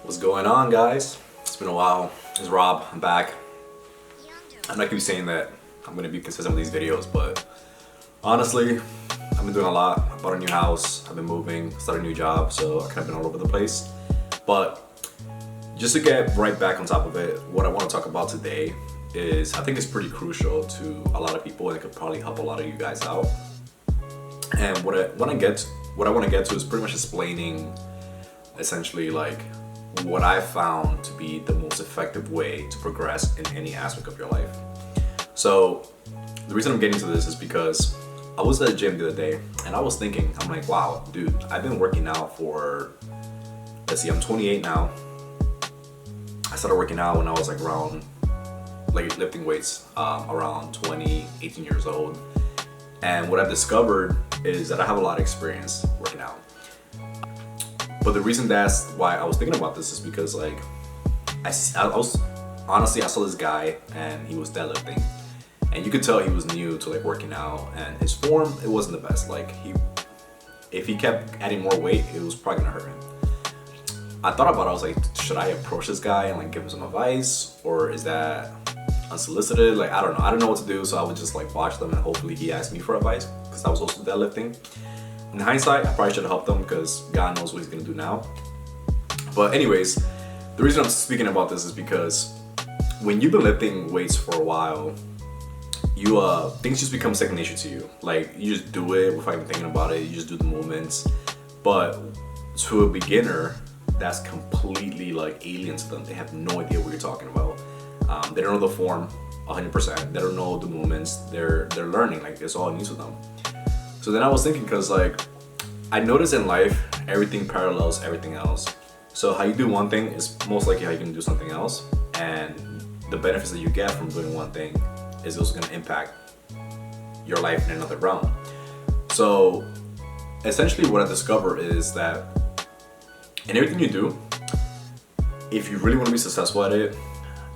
What's going on, guys? It's been a while. It's Rob. I'm back. I'm not gonna be saying that I'm gonna be consistent with these videos, but honestly, I've been doing a lot. I bought a new house, I've been moving, started a new job, so I kind of been all over the place. But just to get right back on top of it, what I want to talk about today is I think it's pretty crucial to a lot of people and it could probably help a lot of you guys out. And what I want to get to is pretty much explaining essentially like what I found to be the most effective way to progress in any aspect of your life. So the reason I'm getting to this is because I was at the gym the other day and I was thinking, I'm like, wow, dude, I've been working out for, let's see, I'm 28 now. I started working out when I was like around, like lifting weights, around 20, 18 years old. And what I've discovered is that I have a lot of experience working out. But the reason that's why I was thinking about this is because like I was honestly, I saw this guy and he was deadlifting, and you could tell he was new to like working out, and his form, it wasn't the best. Like if he kept adding more weight, it was probably gonna hurt him. I thought about it, I was like, should I approach this guy and like give him some advice, or is that unsolicited? Like I don't know what to do. So I would just like watch them and hopefully he asked me for advice because I was also deadlifting. In hindsight, I probably should have helped him because God knows what he's gonna do now. But anyways, the reason I'm speaking about this is because when you've been lifting weights for a while, you things just become second nature to you. Like you just do it without even thinking about it. You just do the movements. But to a beginner, that's completely like alien to them. They have no idea what you're talking about. They don't know the form 100%. They don't know the movements. They're learning. Like it's all new to them. So then I was thinking, because like I noticed in life, everything parallels everything else. So how you do one thing is most likely how you can do something else, and the benefits that you get from doing one thing is also going to impact your life in another realm. So essentially what I discovered is that in everything you do, if you really want to be successful at it,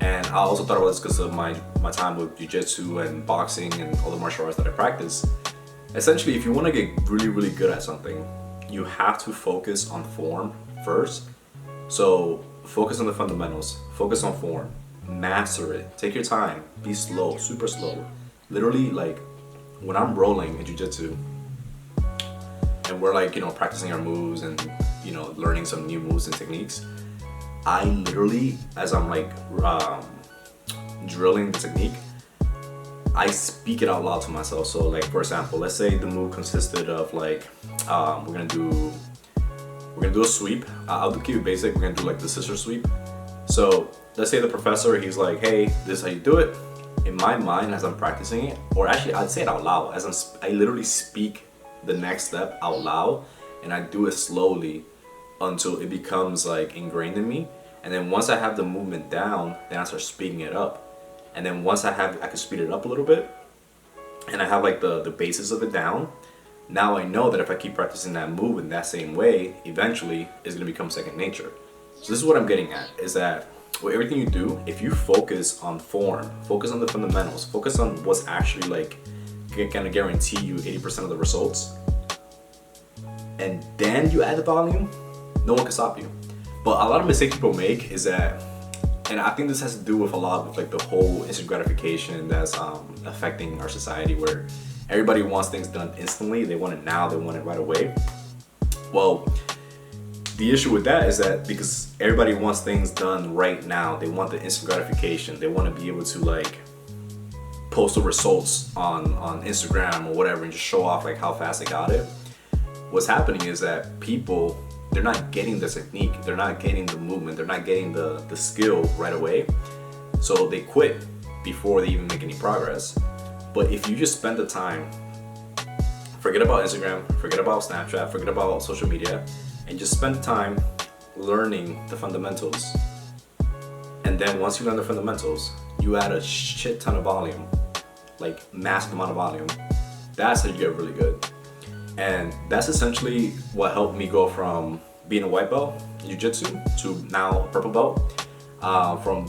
and I also thought about this because of my time with jiu-jitsu and boxing and all the martial arts that I practice. Essentially, if you want to get really good at something, you have to focus on form first. So focus on the fundamentals, focus on form, master it, take your time, be slow, super slow. Literally, like when I'm rolling in jiu-jitsu and we're like, practicing our moves and, learning some new moves and techniques, I literally, as I'm like drilling the technique, I speak it out loud to myself. So like, for example, let's say the move consisted of like, we're gonna do a sweep. I'll keep it basic. We're gonna do like the scissor sweep. So let's say the professor, he's like, hey, this is how you do it. In my mind, as I'm practicing it, or actually I'd say it out loud, I literally speak the next step out loud, and I do it slowly until it becomes like ingrained in me. And then once I have the movement down, then I start speeding it up. And then once I can speed it up a little bit, and I have like the basis of it down, now I know that if I keep practicing that move in that same way, eventually it's gonna become second nature. So this is what I'm getting at, is that with everything you do, if you focus on form, focus on the fundamentals, focus on what's actually like gonna guarantee you 80% of the results, and then you add the volume, no one can stop you. But a lot of mistakes people make is that, and I think this has to do with a lot with like the whole instant gratification that's affecting our society, where everybody wants things done instantly. They want it now, they want it right away. Well, the issue with that is that because everybody wants things done right now, they want the instant gratification. They want to be able to like post the results on Instagram or whatever and just show off like how fast they got it. What's happening is that people, they're not getting the technique, they're not getting the movement, they're not getting the skill right away. So they quit before they even make any progress. But if you just spend the time, forget about Instagram, forget about Snapchat, forget about social media, and just spend the time learning the fundamentals. And then once you learn the fundamentals, you add a shit ton of volume, like massive amount of volume. That's how you get really good. And that's essentially what helped me go from being a white belt in jiu-jitsu to now a purple belt. From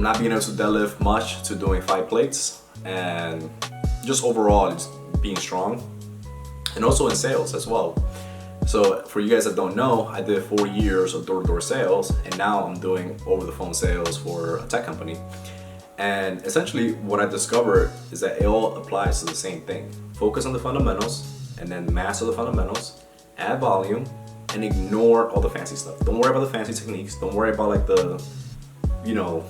not being able to deadlift much to doing 5 plates, and just overall just being strong, and also in sales as well. So for you guys that don't know, I did 4 years of door-to-door sales, and now I'm doing over-the-phone sales for a tech company. And essentially what I discovered is that it all applies to the same thing. Focus on the fundamentals, and then master the fundamentals, add volume, and ignore all the fancy stuff. Don't worry about the fancy techniques. Don't worry about like the, you know,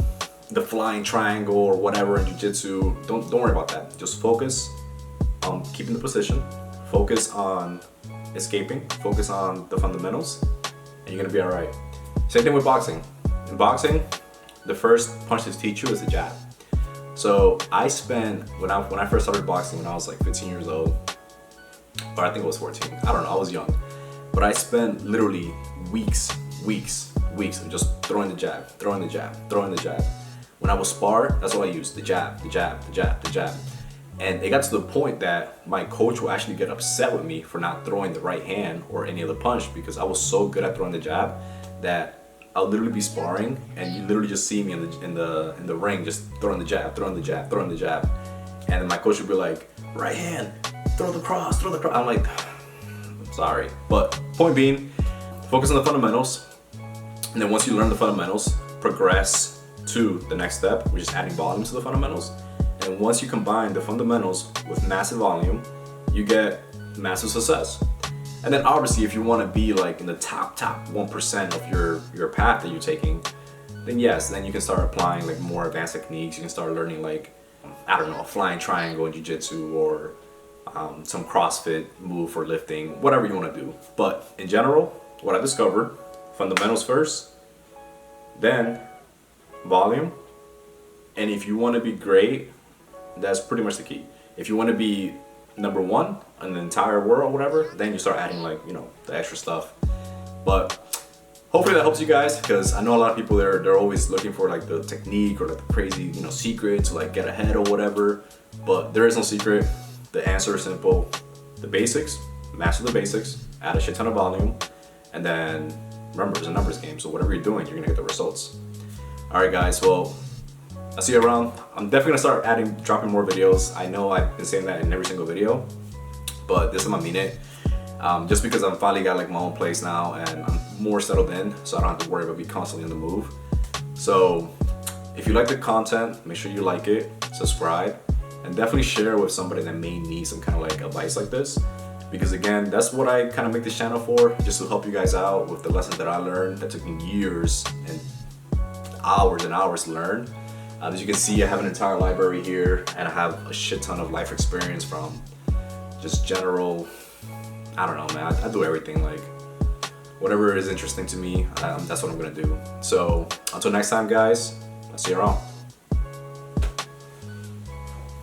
the flying triangle or whatever in jiu-jitsu. Don't worry about that. Just focus on keeping the position. Focus on escaping. Focus on the fundamentals, and you're gonna be all right. Same thing with boxing. In boxing, the first punch to teach you is the jab. So I spent, when I first started boxing when I was like 15 years old, or I think it was 14. I don't know, I was young. But I spent literally weeks of just throwing the jab, throwing the jab, throwing the jab. When I was spar, that's all I used, the jab, the jab, the jab, the jab. And it got to the point that my coach would actually get upset with me for not throwing the right hand or any other punch, because I was so good at throwing the jab that I'll literally be sparring and you literally just see me in the ring just throwing the jab, throwing the jab, throwing the jab. And then my coach would be like, right hand, throw the cross, throw the cross. I'm like, sorry. But point being, focus on the fundamentals. And then once you learn the fundamentals, progress to the next step, which is adding volume to the fundamentals. And once you combine the fundamentals with massive volume, you get massive success. And then obviously if you want to be like in the top 1% of your path that you're taking, then yes, then you can start applying like more advanced techniques. You can start learning like, I don't know, a flying triangle in jiu-jitsu, or some CrossFit move for lifting, whatever you want to do. But in general, what I discovered, fundamentals first, then volume. And if you want to be great, that's pretty much the key. If you want to be number one in the entire world, whatever, then you start adding like, you know, the extra stuff. But hopefully that helps you guys, because I know a lot of people they're always looking for like the technique or like the crazy, you know, secret to like get ahead or whatever. But there is no secret. The answer is simple. The basics, master the basics, add a shit ton of volume, and then remember, it's a numbers game, so whatever you're doing, you're gonna get the results. Alright guys, well, I'll see you around. I'm definitely gonna start dropping more videos. I know I've been saying that in every single video, but this time I mean it. Just because I'm finally got like my own place now and I'm more settled in, so I don't have to worry about being constantly on the move. So if you like the content, make sure you like it, subscribe, and definitely share with somebody that may need some kind of like advice like this. Because again, that's what I kind of make this channel for, just to help you guys out with the lessons that I learned that took me years and hours to learn. As you can see, I have an entire library here, and I have a shit ton of life experience from just general, I don't know, man, I do everything, like whatever is interesting to me, that's what I'm gonna do. So until next time guys, I'll see you around.